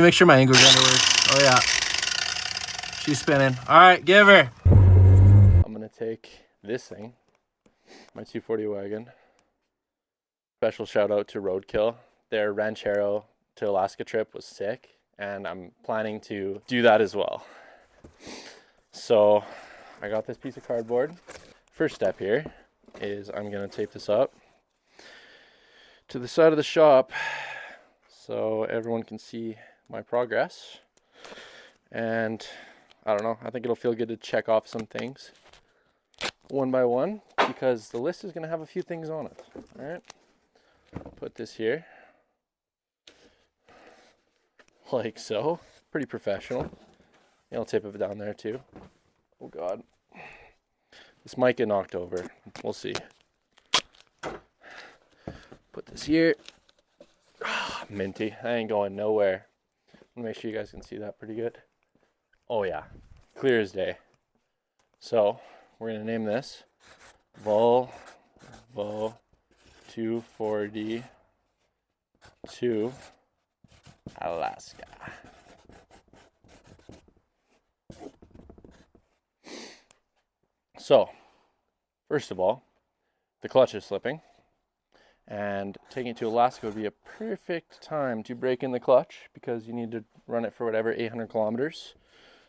Make sure my angle grinder works. Oh yeah, she's spinning. All right, give her. I'm gonna take this thing, my 240 wagon. Special shout out to Roadkill. Their Ranchero to Alaska trip was sick, and I'm planning to do that as well. So I got this piece of cardboard. First step here is I'm gonna tape this up to the side of the shop so everyone can see my progress. And I don't know, I think it'll feel good to check off some things one by one because the list is going to have a few things on it. All right, put this here like so. Pretty professional. I'll tape it down there too. Oh god, this might get knocked over, we'll see. Put this here. Minty, I ain't going nowhere. Make sure you guys can see that pretty good. Oh yeah, clear as day. So we're gonna name this Volvo 240 to Alaska. So first of all, the clutch is slipping, and taking it to Alaska would be a perfect time to break in the clutch because you need to run it for whatever 800 kilometers.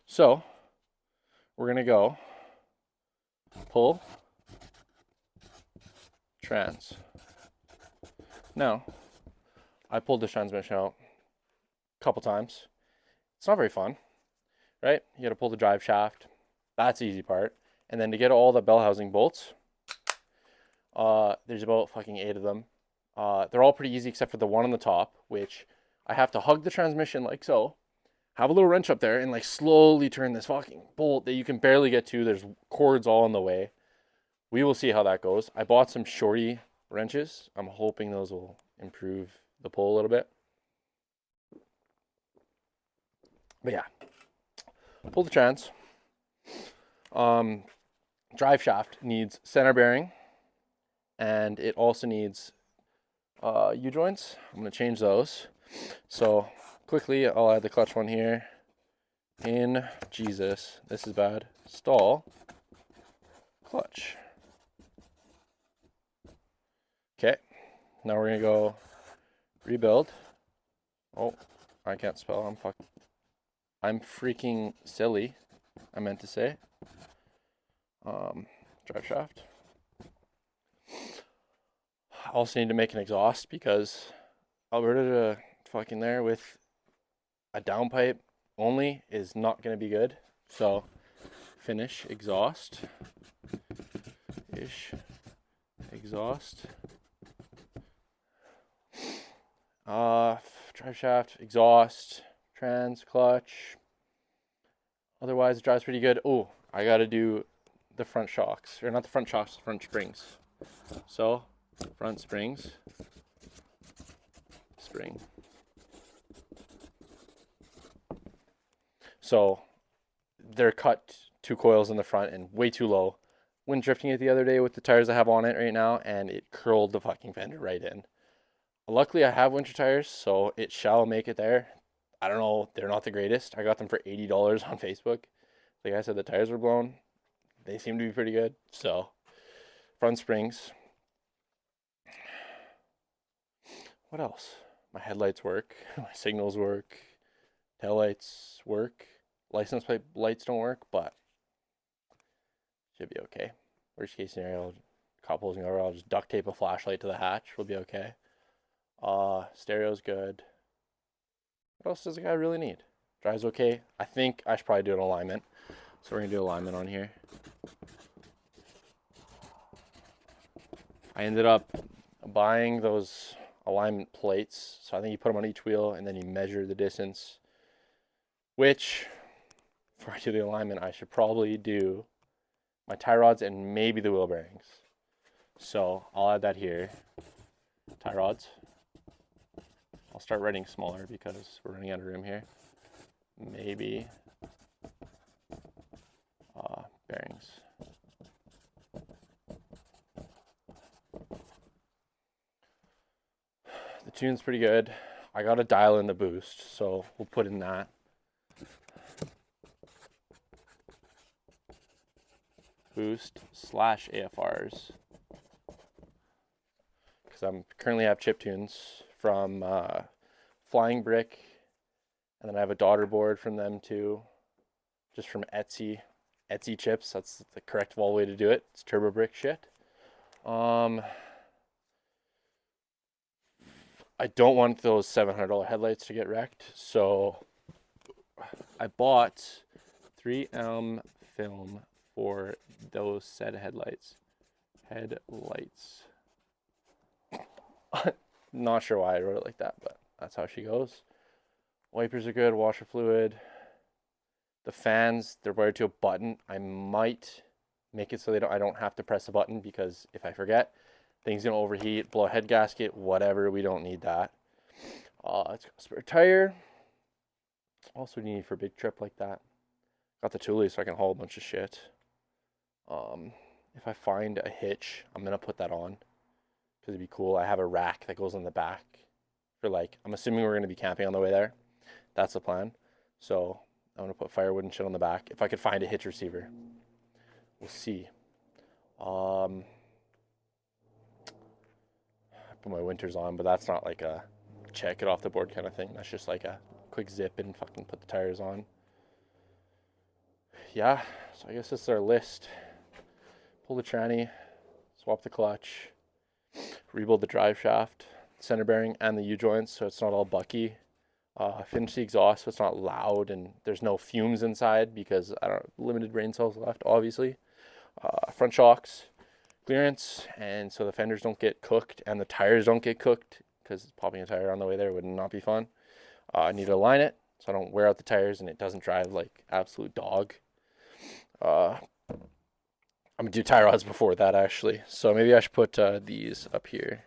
So we're gonna go pull, trans. Now, I pulled this transmission out a couple times. It's not very fun, right? You gotta pull the drive shaft. That's the easy part. And then to get all the bell housing bolts, there's about fucking 8 of them. They're all pretty easy except for the one on the top, which I have to hug the transmission like so, have a little wrench up there, and like slowly turn this fucking bolt that you can barely get to. There's cords all in the way. We will see how that goes. I bought some shorty wrenches. I'm hoping those will improve the pull a little bit. But yeah, pull the trans. Drive shaft needs center bearing, and it also needs ujoints. I'm going to change those. So quickly, I'll add the clutch one here. In Jesus, this is bad. Stall, clutch. Okay, now we're going to go rebuild. Oh, I can't spell. I'm freaking silly. I meant to say. Drive shaft. I also need to make an exhaust because Alberta to fucking there with a downpipe only is not going to be good. So finish exhaust ish exhaust drive shaft, exhaust, trans, clutch. Otherwise it drives pretty good. Oh, I got to do the front shocks, or not the front shocks, the front springs. So front springs, spring. So they're cut 2 coils in the front and way too low. Went drifting it the other day with the tires I have on it right now, and it curled the fucking fender right in. Luckily I have winter tires, so it shall make it there. I don't know, they're not the greatest. I got them for $80 on Facebook. Like I said, the tires were blown. They seem to be pretty good. So front springs. What else? My headlights work. My signals work. Taillights work. License plate lights don't work, but should be okay. Worst case scenario, cop holes over. I'll just duct tape a flashlight to the hatch. We'll be okay. Stereo's good. What else does a guy really need? Drives okay. I think I should probably do an alignment. So we're gonna do alignment on here. I ended up buying those alignment plates. So I think you put them on each wheel and then you measure the distance. Which, before I do the alignment, I should probably do my tie rods and maybe the wheel bearings. So I'll add that here. Tie rods. I'll start writing smaller because we're running out of room here. Maybe bearings. The tune's pretty good. I got to dial in the boost, so we'll put in that. Boost / AFRs. Because I'm currently have chip tunes from Flying Brick, and then I have a daughter board from them too, just from Etsy chips. That's the correct Volvo way to do it. It's turbo brick shit. I don't want those $700 headlights to get wrecked, so I bought 3M film for those said headlights. Not sure why I wrote it like that, but that's how she goes. Wipers are good, washer fluid. The fans, they're wired to a button. I might make it so I don't have to press a button, because if I forget, things gonna overheat, blow a head gasket, whatever. We don't need that. It's got a spare tire. Also need for a big trip like that. Got the Thule so I can haul a bunch of shit. If I find a hitch, I'm gonna put that on, because it'd be cool. I have a rack that goes on the back for, like, I'm assuming we're gonna be camping on the way there. That's the plan. So I'm gonna put firewood and shit on the back. If I could find a hitch receiver, we'll see. Put my winters on, but that's not like a check it off the board kind of thing. That's just like a quick zip and fucking put the tires on. Yeah, so I guess this is our list. Pull the tranny, swap the clutch, rebuild the drive shaft, center bearing, and the U-joints so it's not all bucky. Finish the exhaust so it's not loud and there's no fumes inside, because I don't limited brain cells left, obviously. Front shocks, clearance, and so the fenders don't get cooked and the tires don't get cooked, because popping a tire on the way there would not be fun. I need to align it so I don't wear out the tires and it doesn't drive like absolute dog. I'm gonna do tire rods before that, actually, so maybe I should put these up here.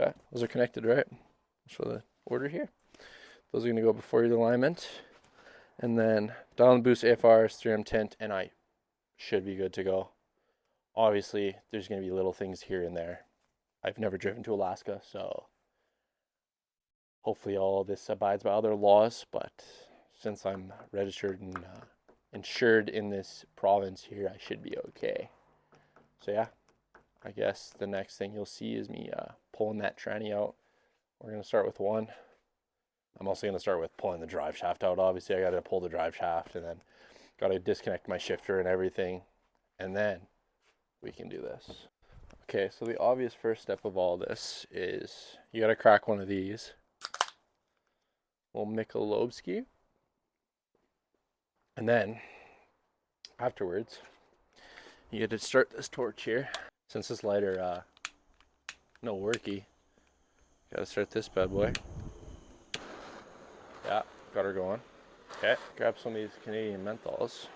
Okay, those are connected, right? I'll show the order here. Those are gonna go before the alignment, and then dial and boost, AFRs, 3M tint, and I should be good to go. Obviously, there's going to be little things here and there. I've never driven to Alaska, so hopefully all this abides by other laws, but since I'm registered and insured in this province here, I should be okay. So yeah, I guess the next thing you'll see is me pulling that tranny out. We're going to start with one. I'm also going to start with pulling the drive shaft out. Obviously, I got to pull the drive shaft, and then got to disconnect my shifter and everything, and then we can do this. Okay, so the obvious first step of all this is you got to crack one of these. Little Michelobski. And then afterwards, you got to start this torch here. Since this lighter no worky, got to start this bad boy. Yeah, got her going. Okay, grab some of these Canadian menthols.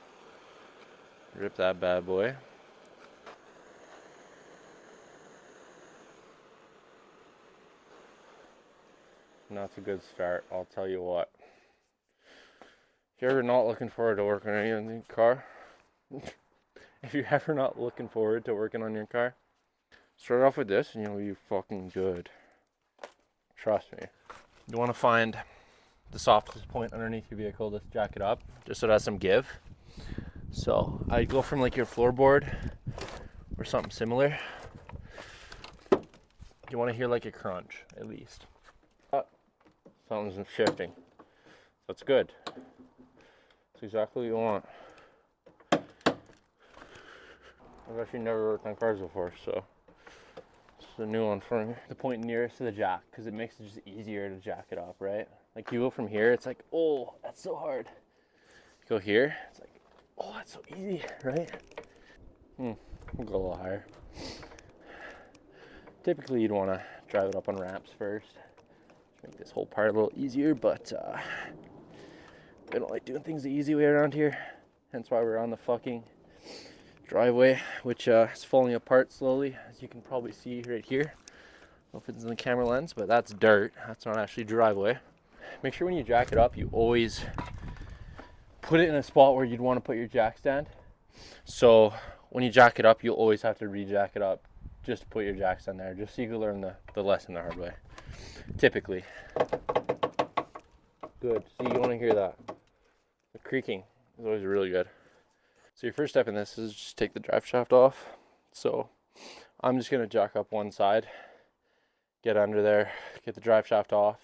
Rip that bad boy. And that's a good start, I'll tell you what. If you're ever not looking forward to working on your car, start off with this and you'll be fucking good. Trust me. You want to find the softest point underneath your vehicle to jack it up, just so it has some give. So I go from like your floorboard or something similar. You want to hear like a crunch at least. Something's shifting. That's good. That's exactly what you want. I've actually never worked on cars before, so this is a new one for me. The point nearest to the jack, because it makes it just easier to jack it up, right? Like you go from here, it's like, oh, that's so hard. You go here, it's like, oh, that's so easy, right? We'll go a little higher. Typically, you'd want to drive it up on ramps first. Make this whole part a little easier, but I don't like doing things the easy way around here. Hence why we're on the fucking driveway, which is falling apart slowly, as you can probably see right here. I don't know if it's in the camera lens, but that's dirt. That's not actually driveway. Make sure when you jack it up, you always put it in a spot where you'd want to put your jack stand. So when you jack it up, you'll always have to re-jack it up just to put your jack stand there, just so you can learn the lesson the hard way. typically. Good. See, you want to hear that. The creaking is always really good. So your first step in this is just take the drive shaft off. So I'm just going to jack up one side, get under there, get the drive shaft off.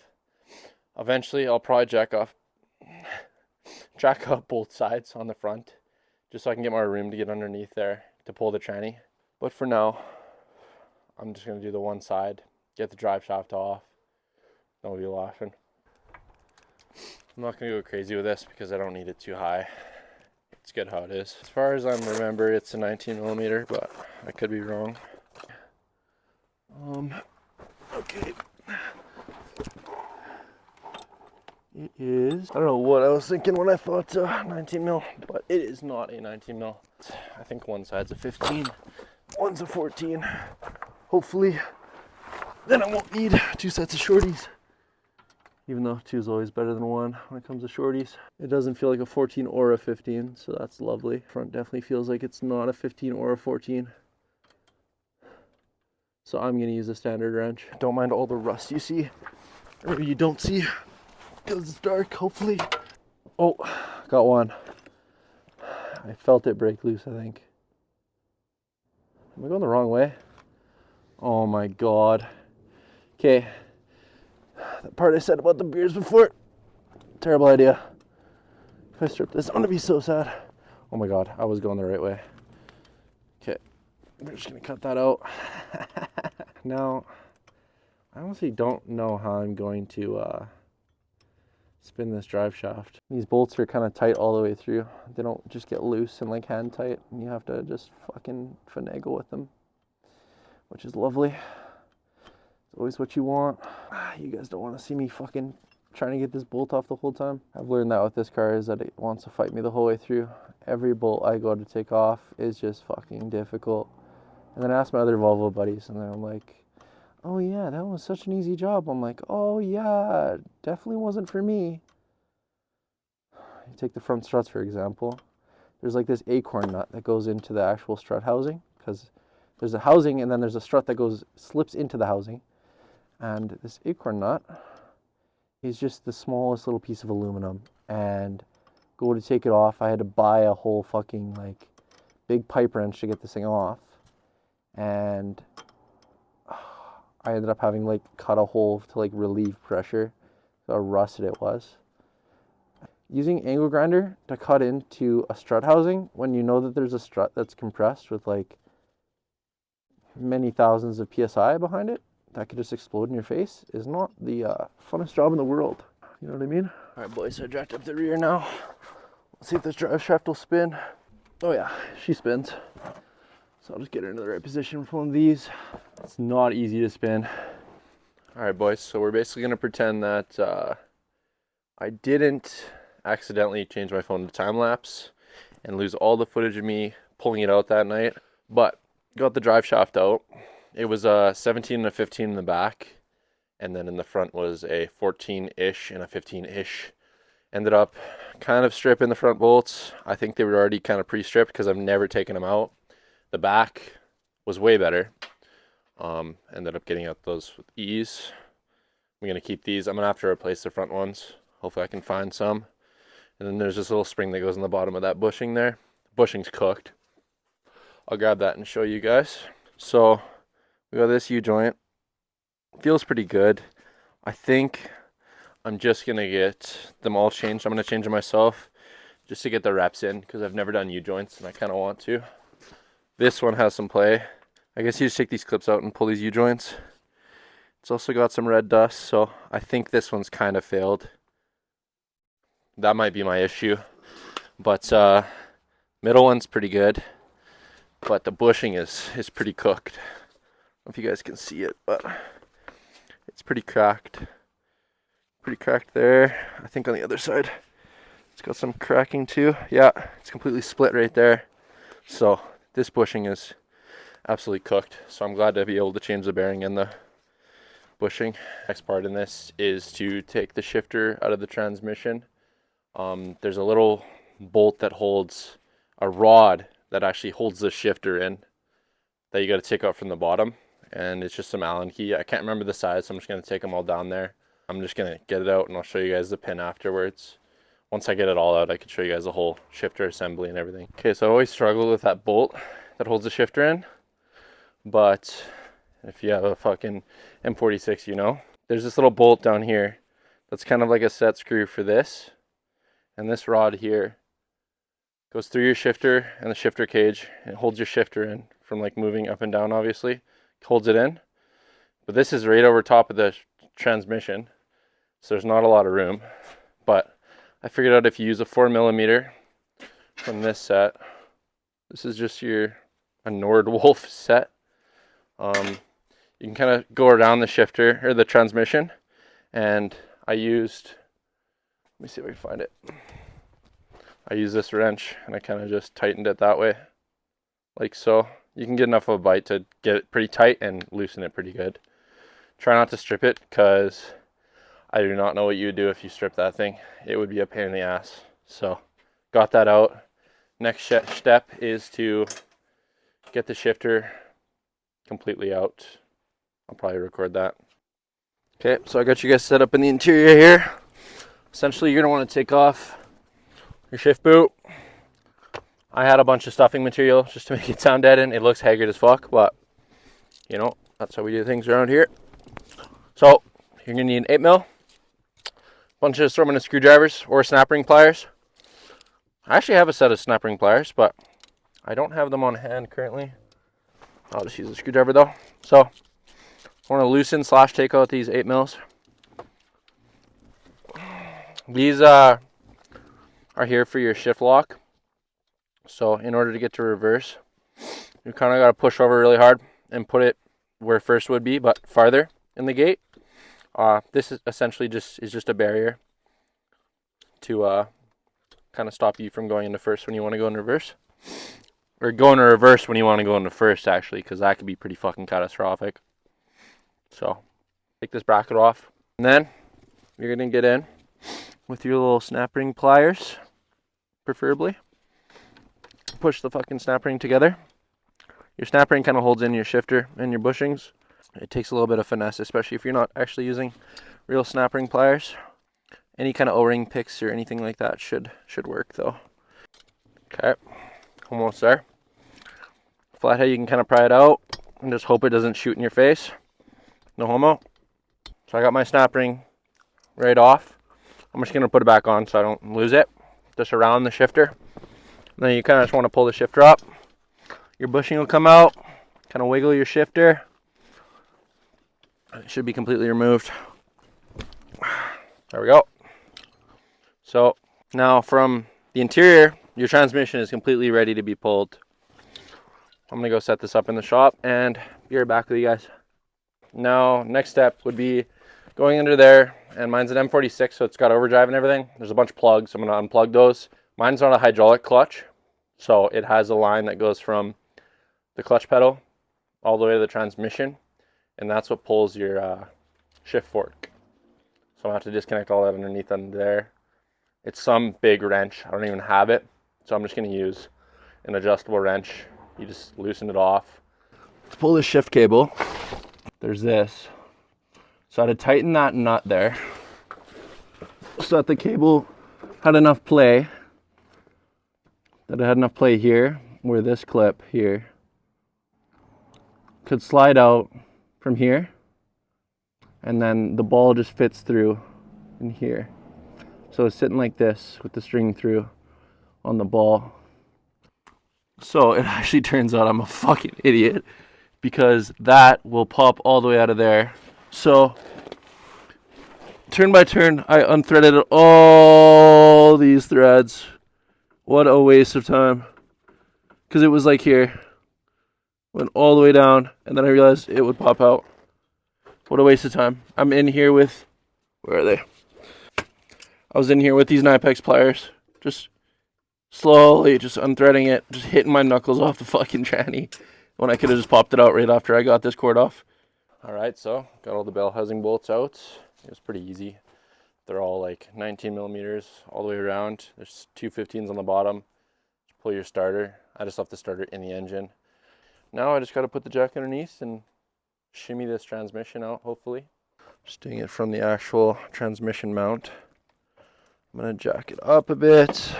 Eventually I'll probably jack up both sides on the front, just so I can get more room to get underneath there to pull the tranny. But for now, I'm just going to do the one side, get the drive shaft off. Don't be laughing. I'm not going to go crazy with this because I don't need it too high. It's good how it is. As far as I remember, it's a 19mm, but I could be wrong. Okay. It is, I don't know what I was thinking when I thought 19mm, but it is not a 19mm. I think one side's a 15, one's a 14. Hopefully, then I won't need two sets of shorties. Even though two is always better than one when it comes to shorties. It doesn't feel like a 14 or a 15, so that's lovely. Front definitely feels like it's not a 15 or a 14. So I'm gonna use a standard wrench. Don't mind all the rust you see, or you don't see, because it's dark, hopefully. Oh, got one. I felt it break loose, I think. Am I going the wrong way? Oh my God. Okay. That part I said about the beers before, terrible idea. If I strip this, I'm gonna be so sad. Oh my God, I was going the right way. Okay, we're just gonna cut that out. Now, I honestly don't know how I'm going to spin this drive shaft. These bolts are kind of tight all the way through. They don't just get loose and like hand tight, and you have to just fucking finagle with them, which is lovely. It's always what you want. You guys don't want to see me fucking trying to get this bolt off the whole time. I've learned that with this car is that it wants to fight me the whole way through. Every bolt I go to take off is just fucking difficult. And then I asked my other Volvo buddies, and they're like, oh yeah, that was such an easy job. I'm like, oh yeah, definitely wasn't for me. You take the front struts, for example. There's like this acorn nut that goes into the actual strut housing, because there's a housing and then there's a strut that slips into the housing. And this acorn nut is just the smallest little piece of aluminum. And go to take it off, I had to buy a whole fucking like big pipe wrench to get this thing off. And I ended up having like cut a hole to like relieve pressure. So how rusted it was. Using angle grinder to cut into a strut housing when you know that there's a strut that's compressed with like many thousands of PSI behind it, that could just explode in your face, is not the funnest job in the world. You know what I mean? All right, boys, so I jacked up the rear now. Let's see if this drive shaft will spin. Oh yeah, she spins. So I'll just get her into the right position with one of these. It's not easy to spin. All right, boys, so we're basically gonna pretend that I didn't accidentally change my phone to time lapse and lose all the footage of me pulling it out that night, but got the drive shaft out. It was a 17 and a 15 in the back, and then in the front was a 14-ish and a 15-ish. Ended up kind of stripping the front bolts. I think they were already kind of pre-stripped because I've never taken them out. The back was way better. Ended up getting out those with ease. I'm going to keep these. I'm going to have to replace the front ones. Hopefully I can find some. And then there's this little spring that goes in the bottom of that bushing there. The bushing's cooked. I'll grab that and show you guys. So we got this U-joint. Feels pretty good. I think I'm just going to get them all changed. I'm going to change them myself just to get the reps in because I've never done U-joints and I kind of want to. This one has some play. I guess you just take these clips out and pull these U-joints. It's also got some red dust, so I think this one's kind of failed. That might be my issue. But middle one's pretty good. But the bushing is pretty cooked. I don't know if you guys can see it, but it's pretty cracked. Pretty cracked there. I think on the other side, it's got some cracking too. Yeah, it's completely split right there. So this bushing is absolutely cooked. So I'm glad to be able to change the bearing and the bushing. Next part in this is to take the shifter out of the transmission. There's a little bolt that holds a rod that actually holds the shifter in that you got to take out from the bottom. and it's just some Allen key. I can't remember the size, so I'm just going to take them all down there. I'm just going to get it out, and I'll show you guys the pin afterwards. Once I get it all out, I can show you guys the whole shifter assembly and everything. Okay, so I always struggle with that bolt that holds the shifter in, but if you have a fucking M46, you know. There's this little bolt down here that's kind of like a set screw for this, and this rod here goes through your shifter and the shifter cage, and it holds your shifter in from like moving up and down, obviously. It holds it in, but this is right over top of the transmission, so there's not a lot of room. But I figured out if you use a 4mm from this set, this is just a Nordwolf set. You can kind of go around the shifter or the transmission, and I used, let me see if I can find it. I used this wrench and I kind of just tightened it that way, like so. You can get enough of a bite to get it pretty tight and loosen it pretty good. Try not to strip it, because I do not know what you would do if you strip that thing. It would be a pain in the ass. So got that out. Next step is to get the shifter completely out. I'll probably record that. Okay, so I got you guys set up in the interior here. Essentially, you're gonna want to take off your shift boot. I had a bunch of stuffing material just to make it sound dead in. It looks haggard as fuck, but you know, that's how we do things around here. So you're gonna need an 8mm, bunch of assortment screwdrivers or snap ring pliers. I actually have a set of snap ring pliers, but I don't have them on hand currently. I'll just use a screwdriver though. So I want to loosen / take out these 8mm. These are here for your shift lock. So in order to get to reverse, you kind of got to push over really hard and put it where first would be, but farther in the gate. This is essentially just a barrier to kind of stop you from going into first when you want to go in reverse. Or go into reverse when you want to go into first, actually, because that could be pretty fucking catastrophic. So take this bracket off, and then you're going to get in with your little snap ring pliers, preferably. Push the fucking snap ring together. Your snap ring kind of holds in your shifter and your bushings. It takes a little bit of finesse, especially if you're not actually using real snap ring pliers. Any kind of O-ring picks or anything like that should work though. Okay, almost there. Flathead, you can kind of pry it out and just hope it doesn't shoot in your face. No homo. So I got my snap ring right off. I'm just going to put it back on so I don't lose it. Just around the shifter. And then you kind of just want to pull the shifter up. Your bushing will come out. Kind of wiggle your shifter. It should be completely removed. There we go. So now from the interior, your transmission is completely ready to be pulled. I'm going to go set this up in the shop and be right back with you guys. Now, next step would be going under there, and mine's an M46, so it's got overdrive and everything. There's a bunch of plugs. I'm going to unplug those. Mine's not a hydraulic clutch, so it has a line that goes from the clutch pedal all the way to the transmission, and that's what pulls your shift fork. So I'll have to disconnect all that underneath under there. It's some big wrench. I don't even have it, so I'm just going to use an adjustable wrench. You just loosen it off. To pull the shift cable, there's this. So I had to tighten that nut there so that the cable had enough play. That it had enough play here, where this clip here could slide out from here, and then the ball just fits through in here. So it's sitting like this with the string through on the ball. So it actually turns out I'm a fucking idiot, because that will pop all the way out of there. So turn by turn, I unthreaded all these threads. What a waste of time. Because it was like here. Went all the way down, and then I realized it would pop out. What a waste of time. I'm in here with, where are they? I was in here with these Nipex pliers, just slowly just unthreading it, just hitting my knuckles off the fucking tranny when I could have just popped it out right after I got this cord off. Alright, so got all the bell housing bolts out. It was pretty easy. They're all like 19mm all the way around. There's two 15s on the bottom. Pull your starter. I just left the starter in the engine. Now I just got to put the jack underneath and shimmy this transmission out, hopefully. Just doing it from the actual transmission mount. I'm gonna jack it up a bit,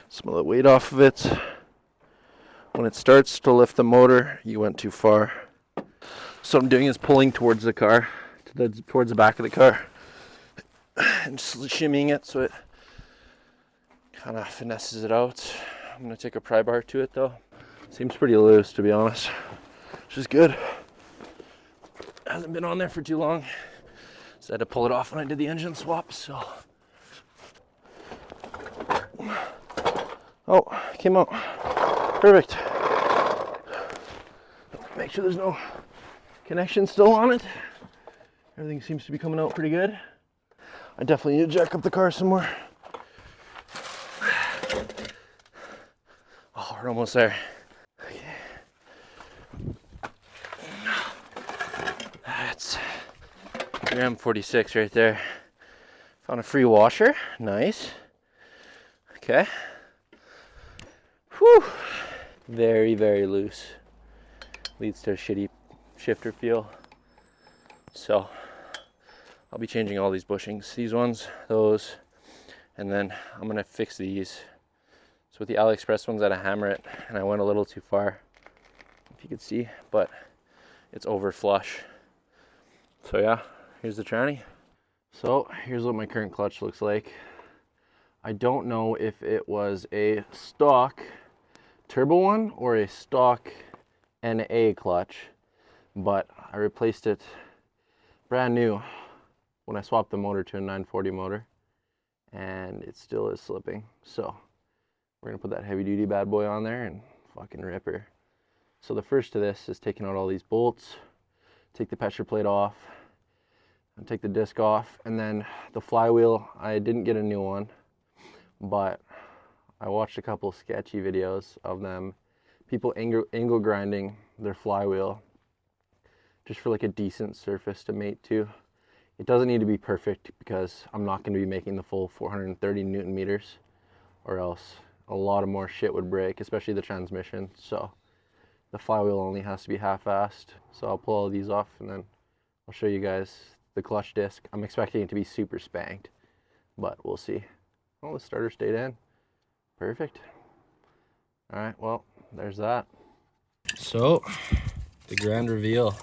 some of the weight off of it. When it starts to lift the motor, you went too far. So what I'm doing is pulling towards the car, towards the back of the car, and just shimmying it so it kind of finesses it out. I'm gonna take a pry bar to it though. Seems pretty loose, to be honest, which is good. Hasn't been on there for too long, so I had to pull it off when I did the engine swap. So, oh, came out perfect. Make sure there's no connection still on it. Everything seems to be coming out pretty good. I definitely need to jack up the car some more. Oh, we're almost there. Okay. That's your M46 right there. Found a free washer. Nice. Okay. Whew. Very, very loose. Leads to a shitty shifter feel. So I'll be changing all these bushings. These ones, those, and then I'm gonna fix these. So with the AliExpress ones, I had to hammer it, and I went a little too far, if you could see, but it's over flush. So yeah, here's the tranny. So here's what my current clutch looks like. I don't know if it was a stock turbo one or a stock NA clutch, but I replaced it brand new when I swapped the motor to a 940 motor, and it still is slipping. So we're gonna put that heavy duty bad boy on there and fucking rip her. So the first to this is taking out all these bolts, take the pressure plate off, and take the disc off, and then the flywheel, I didn't get a new one, but I watched a couple sketchy videos of them, people angle grinding their flywheel just for like a decent surface to mate to. It doesn't need to be perfect because I'm not going to be making the full 430 Newton meters, or else a lot of more shit would break, especially the transmission. So the flywheel only has to be half-assed. So I'll pull all these off and then I'll show you guys the clutch disc. I'm expecting it to be super spanked, but we'll see. Oh, the starter stayed in. Perfect. All right, well, there's that. So, the grand reveal.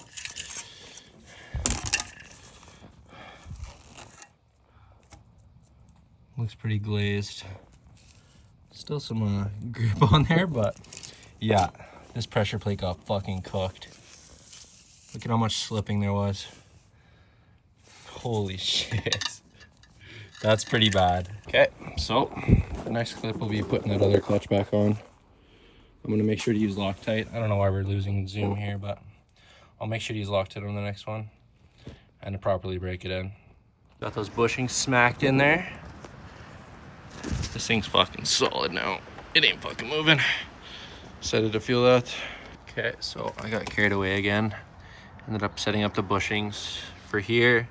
Looks pretty glazed. Still some grip on there, but yeah, this pressure plate got fucking cooked. Look at how much slipping there was. Holy shit. That's pretty bad. Okay, so the next clip will be putting that other clutch back on. I'm gonna make sure to use Loctite. I don't know why we're losing zoom here, but I'll make sure to use Loctite on the next one and to properly break it in. Got those bushings smacked in there. This thing's fucking solid now. It ain't fucking moving. Excited to feel that. Okay, so I got carried away again. Ended up setting up the bushings for here,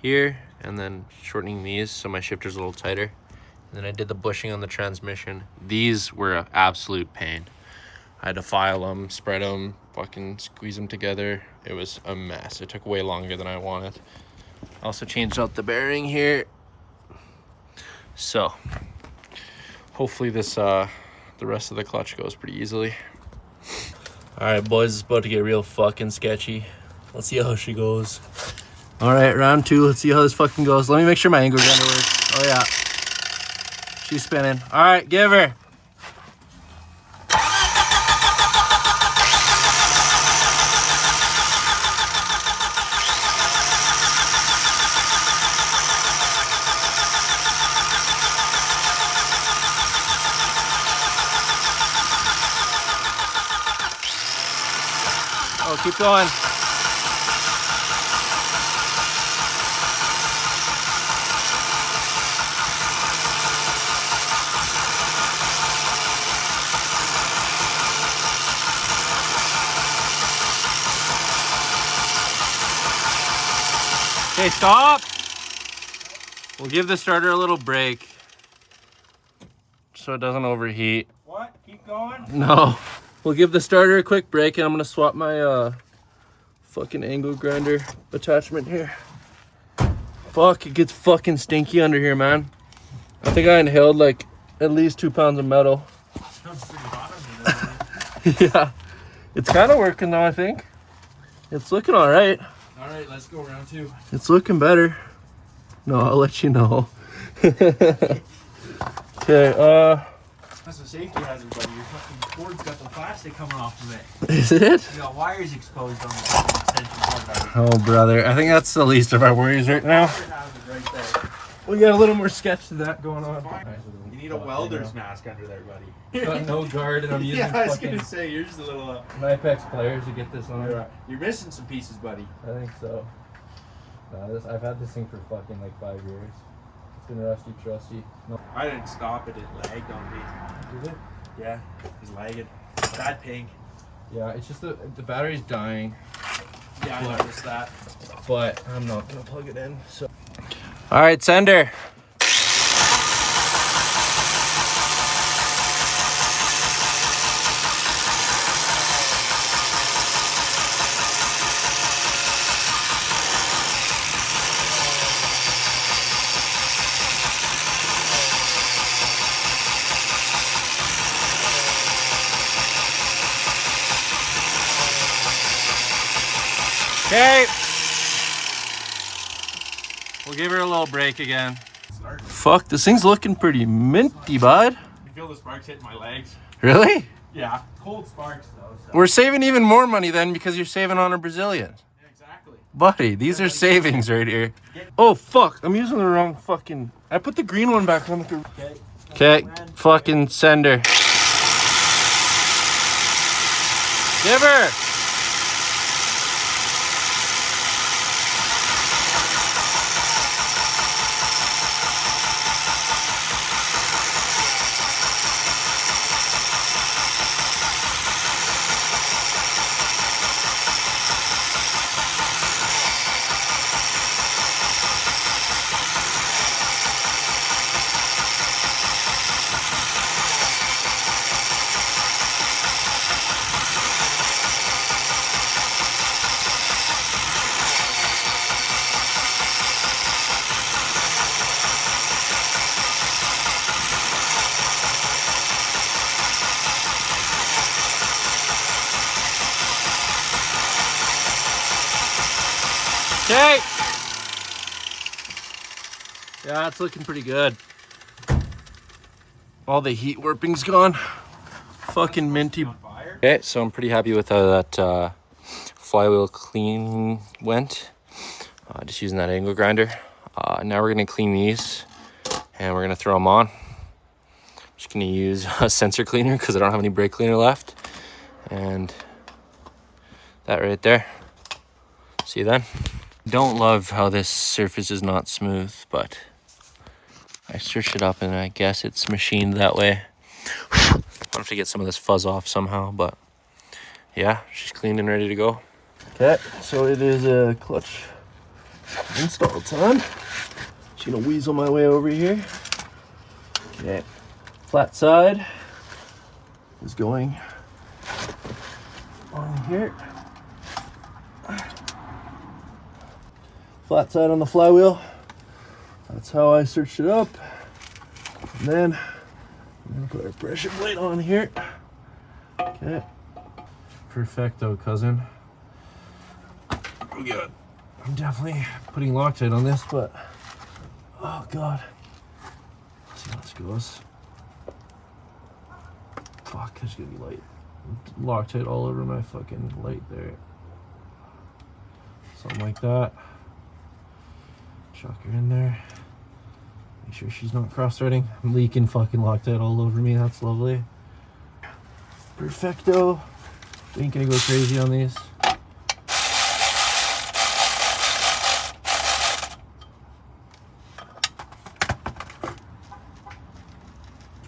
and then shortening these so my shifter's a little tighter. And then I did the bushing on the transmission. These were an absolute pain. I had to file them, spread them, fucking squeeze them together. It was a mess. It took way longer than I wanted. I also changed out the bearing here. So hopefully this the rest of the clutch goes pretty easily. All right, boys, it's about to get real fucking sketchy. Let's see how she goes. All right, round two. Let's see how this fucking goes. Let me make sure my angle grinder works. Oh yeah, she's spinning. All right, give her. Oh, keep going. Okay, stop. We'll give the starter a little break so it doesn't overheat. What? Keep going? No. We'll give the starter a quick break, and I'm gonna swap my fucking angle grinder attachment here. Fuck, it gets fucking stinky under here, man. I think I inhaled like at least 2 pounds of metal. Sounds pretty hot under there. Yeah, it's kind of working though. I think it's looking all right. All right, let's go round 2. It's looking better. No, I'll let you know. Okay, That's a safety hazard, buddy. Your fucking cord's got the plastic coming off of it. is it? You got wires exposed on the fucking extension cord. Oh, brother. I think that's the least of our worries right now. Fire hazard right there. We got a little more sketch to that going on. You need a welder's mask under there, buddy. Got no guard, and I'm using Yeah, I was fucking gonna say, you're just a little... Knipex pliers to get this on. You're missing some pieces, buddy. I think so. I've had this thing for fucking like 5 years. It's been rusty, trusty. No. I didn't stop it, it lagged on me. Did it? Yeah, it's lagging. Bad ping. Yeah, it's just the battery's dying. Yeah, I noticed that. But I'm not gonna plug it in. So. All right, sender. Okay. We'll give her a little break again. Fuck, this thing's looking pretty minty, bud. You feel the sparks hitting my legs? Really? Yeah, cold sparks though. So. We're saving even more money then because you're saving on a Brazilian. Yeah, exactly. Buddy, these are savings right here. Oh, fuck. I'm using the wrong fucking... I put the green one back on the... Okay, fucking sender. Give her! Okay. Yeah, it's looking pretty good. All the heat warping's gone. Fucking minty. Okay, so I'm pretty happy with how that flywheel clean went. Just using that angle grinder. Now we're gonna clean these and we're gonna throw them on. Just gonna use a sensor cleaner because I don't have any brake cleaner left. And that right there. See you then. Don't love how this surface is not smooth, but I searched it up and I guess it's machined that way. I'll have to get some of this fuzz off somehow, but yeah, she's cleaned and ready to go. Okay, so it is a clutch install time. Just gonna weasel my way over here. Okay, flat side is going on here. Flat side on the flywheel. That's how I searched it up. And then I'm gonna put our pressure plate on here. Okay. Perfecto, cousin. We good. I'm definitely putting Loctite on this, but oh god. Let's see how this goes. Fuck, there's gonna be light. Loctite all over my fucking light there. Something like that. Chuck her in there. Make sure she's not cross-threading. I'm leaking fucking Loctite all over me. That's lovely. Perfecto. Ain't gonna go crazy on these.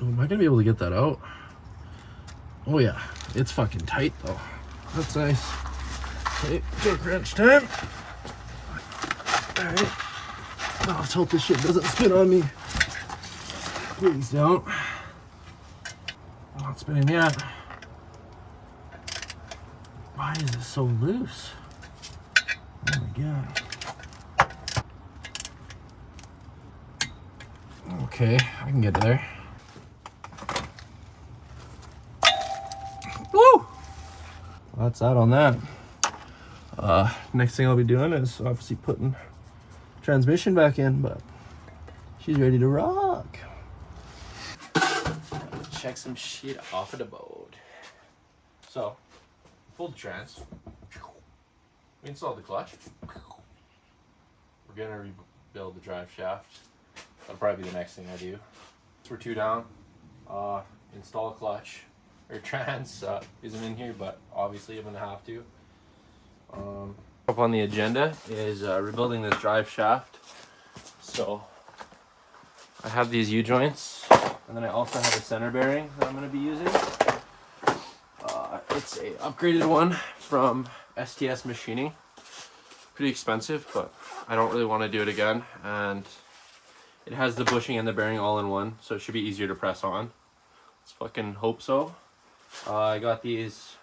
Oh, am I gonna be able to get that out? Oh yeah, it's fucking tight though. That's nice. Okay, torque wrench time. Alright. Oh, let's hope this shit doesn't spin on me. Please don't. Not spinning yet. Why is it so loose? Oh my god. Okay, I can get to there. Woo! Well, that's that on that. Next thing I'll be doing is obviously putting transmission back in, but she's ready to rock. Check some shit off of the boat. So, pulled the trans. We installed the clutch. We're gonna rebuild the drive shaft. That'll probably be the next thing I do. So we're 2 down. Install a clutch. Or trans isn't in here, but obviously I'm gonna have to. Up on the agenda is rebuilding this drive shaft. So I have these U-joints, and then I also have a center bearing that I'm gonna be using. It's a upgraded one from STS Machining. Pretty expensive, but I don't really want to do it again. And it has the bushing and the bearing all in one, so it should be easier to press on. Let's fucking hope so. I got these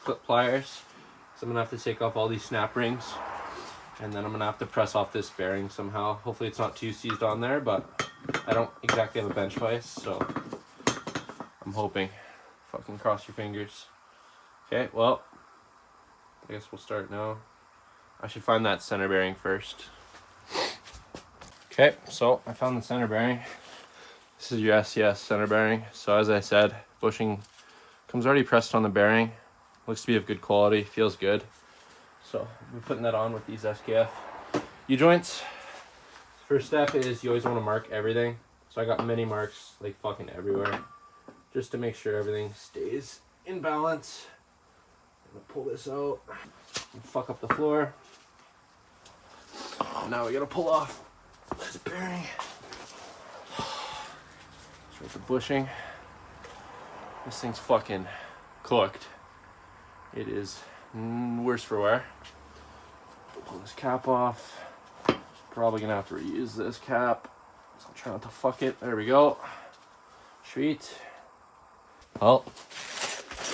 clip pliers, so I'm gonna have to take off all these snap rings, and then I'm gonna have to press off this bearing somehow. Hopefully it's not too seized on there, but I don't exactly have a bench vise, so I'm hoping. Fucking cross your fingers. Okay, well, I guess we'll start now. I should find that center bearing first. Okay, so I found the center bearing. This is your SCS center bearing. So as I said, bushing comes already pressed on the bearing. Looks to be of good quality, feels good. So we're putting that on with these SKF U-joints. First step is you always want to mark everything. So I got mini marks like fucking everywhere, just to make sure everything stays in balance. I'm gonna pull this out and fuck up the floor. And now we gotta pull off this bearing. Start the bushing. This thing's fucking cooked. It is worse for wear. Pull this cap off. Probably gonna have to reuse this cap. So I'll try not to fuck it. There we go. Sweet. Well,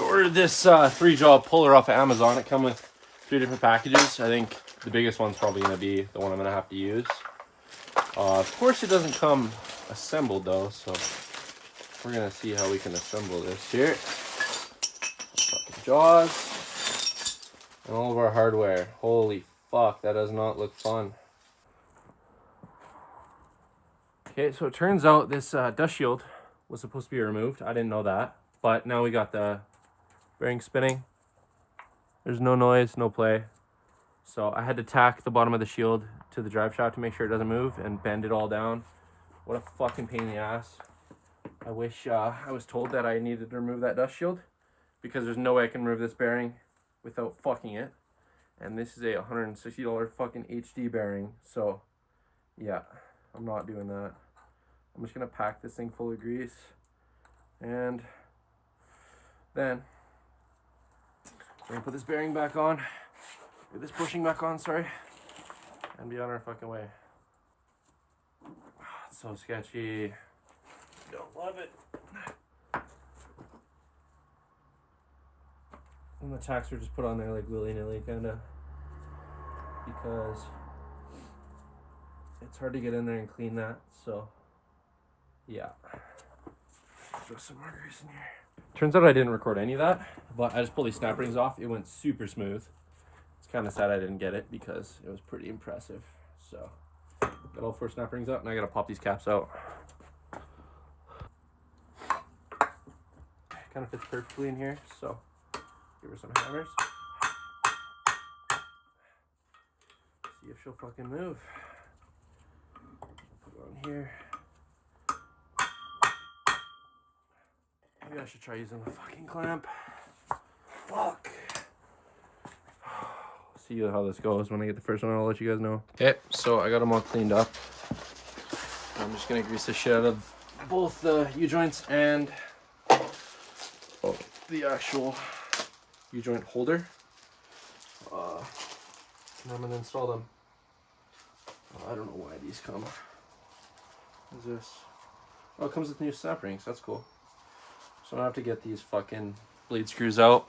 ordered this 3-jaw puller off of Amazon. It comes with 3 different packages. I think the biggest one's probably gonna be the one I'm gonna have to use. Of course it doesn't come assembled though, so we're gonna see how we can assemble this here. Fucking jaws and all of our hardware. Holy fuck, that does not look fun. Okay, so it turns out this dust shield was supposed to be removed. I didn't know that, but now we got the bearing spinning. There's no noise, no play. So I had to tack the bottom of the shield to the drive shaft to make sure it doesn't move and bend it all down. What a fucking pain in the ass. I wish I was told that I needed to remove that dust shield, because there's no way I can remove this bearing without fucking it. And this is a $160 fucking HD bearing. So yeah, I'm not doing that. I'm just gonna pack this thing full of grease, and then we're gonna put this bearing back on, or this bushing back on, sorry, and be on our fucking way. It's so sketchy. Don't love it. And the tacks were just put on there like willy-nilly, kinda, because it's hard to get in there and clean that, so yeah. Throw some more grease in here. Turns out I didn't record any of that, but I just pulled these snap rings off. It went super smooth. It's kind of sad I didn't get it because it was pretty impressive. So got all 4 snap rings out, and I gotta pop these caps out. Kind of fits perfectly in here, so give her some hammers. See if she'll fucking move. Put it on here. Maybe I should try using the fucking clamp. Fuck. See how this goes. When I get the first one, I'll let you guys know. Okay, so I got them all cleaned up. I'm just gonna grease the shit out of both the U-joints and the actual U-joint holder. And I'm gonna install them. I don't know why these come. What is this? Oh, it comes with new snap rings. That's cool. So I have to get these fucking bleed screws out.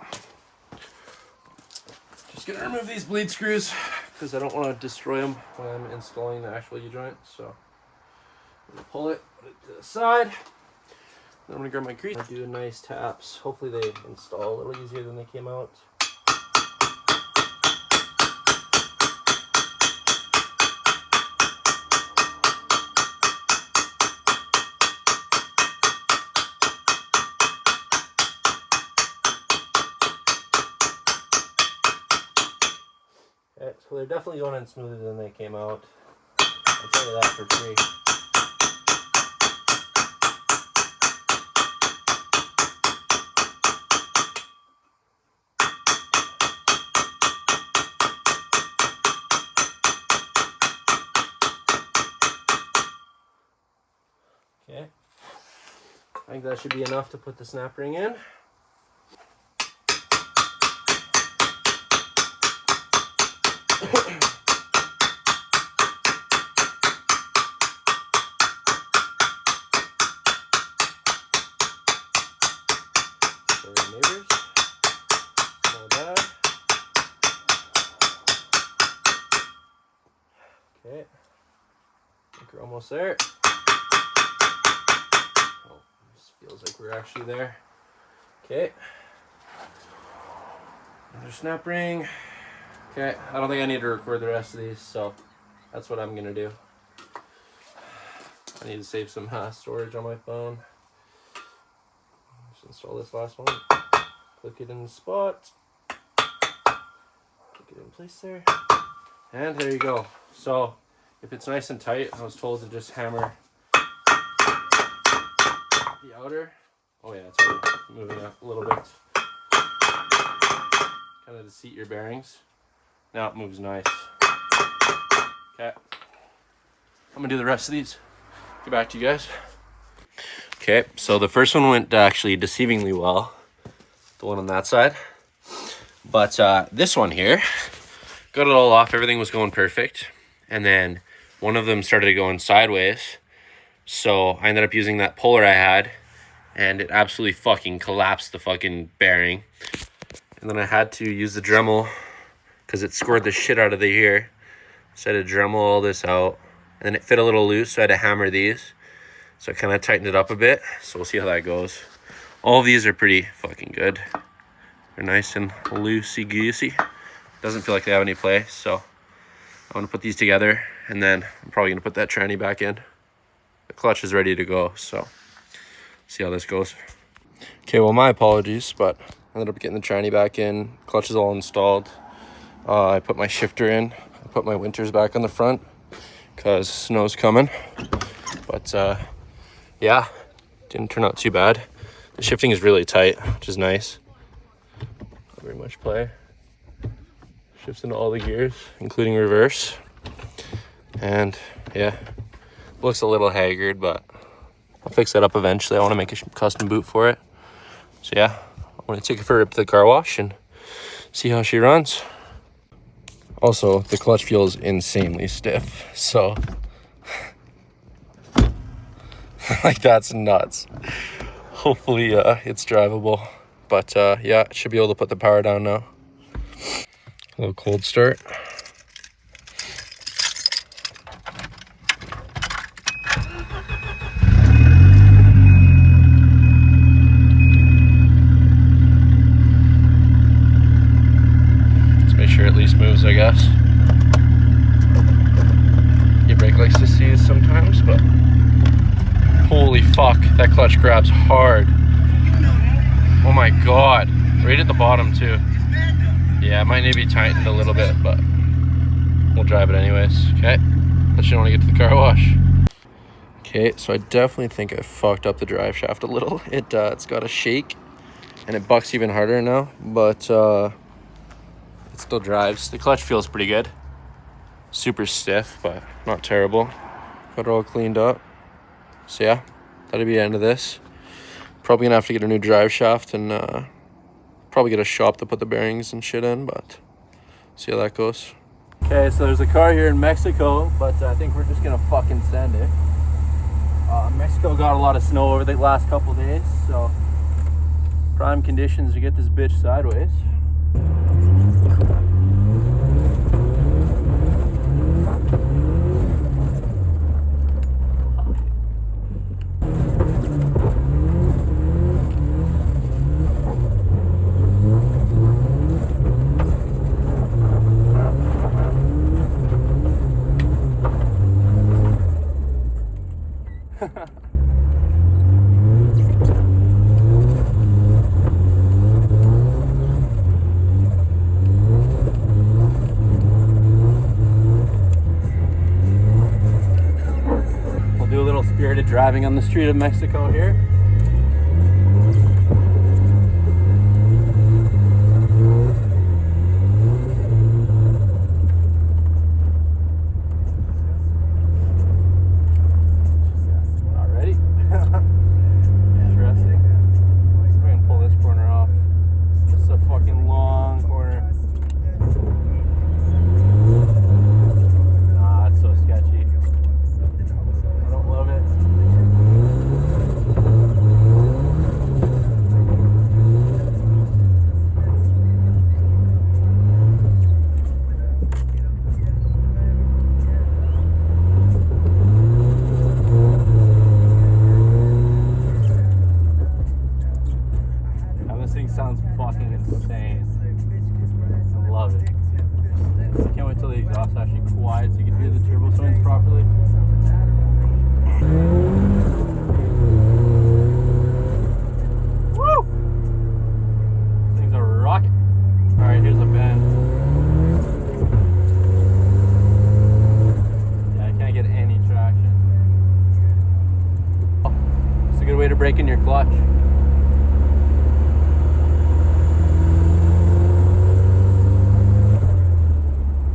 Just gonna remove these bleed screws because I don't want to destroy them when I'm installing the actual U-joint. So I'm going to pull it, put it to the side. Then I'm going to grab my grease. I do nice taps. Hopefully they install a little easier than they came out. Okay, so they're definitely going in smoother than they came out. I'll tell you that for free. Okay, I think that should be enough to put the snap ring in. Sorry, neighbors. Not bad. Okay, I think we're almost there. Oh, this feels like we're actually there. Okay, another snap ring. Okay, I don't think I need to record the rest of these, so that's what I'm gonna do. I need to save some storage on my phone. Just install this last one. Click it in the spot. Click it in place there. And there you go. So if it's nice and tight, I was told to just hammer the outer. Oh yeah, it's already moving up a little bit. Kind of to seat your bearings. Now it moves nice. Okay. I'm gonna do the rest of these. Get back to you guys. Okay, so the first one went actually deceivingly well. The one on that side. But this one here, got it all off. Everything was going perfect. And then one of them started going sideways. So I ended up using that puller I had. And it absolutely fucking collapsed the fucking bearing. And then I had to use the Dremel because it scored the shit out of the ear. So I had to Dremel all this out. And then it fit a little loose, so I had to hammer these. So I kind of tightened it up a bit. So we'll see how that goes. All of these are pretty fucking good. They're nice and loosey-goosey. Doesn't feel like they have any play, so I'm going to put these together. And then I'm probably going to put that tranny back in. The clutch is ready to go, so see how this goes. Okay, well, my apologies, but I ended up getting the tranny back in. Clutch is all installed. I put my shifter in. I put my winters back on the front because snow's coming. But yeah, didn't turn out too bad. The shifting is really tight, which is nice. Not very much play. Shifts into all the gears, including reverse. And yeah, looks a little haggard, but I'll fix that up eventually. I want to make a custom boot for it. So yeah, I'm going to take it for a rip to the car wash and see how she runs. Also, the clutch feels insanely stiff, so like that's nuts. Hopefully it's drivable, but yeah, should be able to put the power down now. A little cold start. Make sure it at least moves, I guess. Your brake likes to seize sometimes, but holy fuck, that clutch grabs hard. Oh my god, right at the bottom too. Yeah, it might need to be tightened a little bit, but we'll drive it anyways. Okay, let you know when I get to the car wash. Okay, so I definitely think I fucked up the drive shaft a little. It's got a shake and it bucks even harder now, but it still drives. The clutch feels pretty good. Super stiff, but not terrible. Got it all cleaned up. So yeah, that'll be the end of this. Probably gonna have to get a new drive shaft and probably get a shop to put the bearings and shit in, but see how that goes. Okay, so there's a car here in Mexico, but I think we're just gonna fucking send it. Mexico got a lot of snow over the last couple days, so prime conditions to get this bitch sideways. We'll do a little spirited driving on the street of Mexico here. Sounds fucking insane. I love it. Can't wait till the exhaust actually quiets so you can hear the turbo swings properly. Woo! These things are rocking. Alright, here's a bend. Yeah, I can't get any traction. It's a good way to break in your clutch.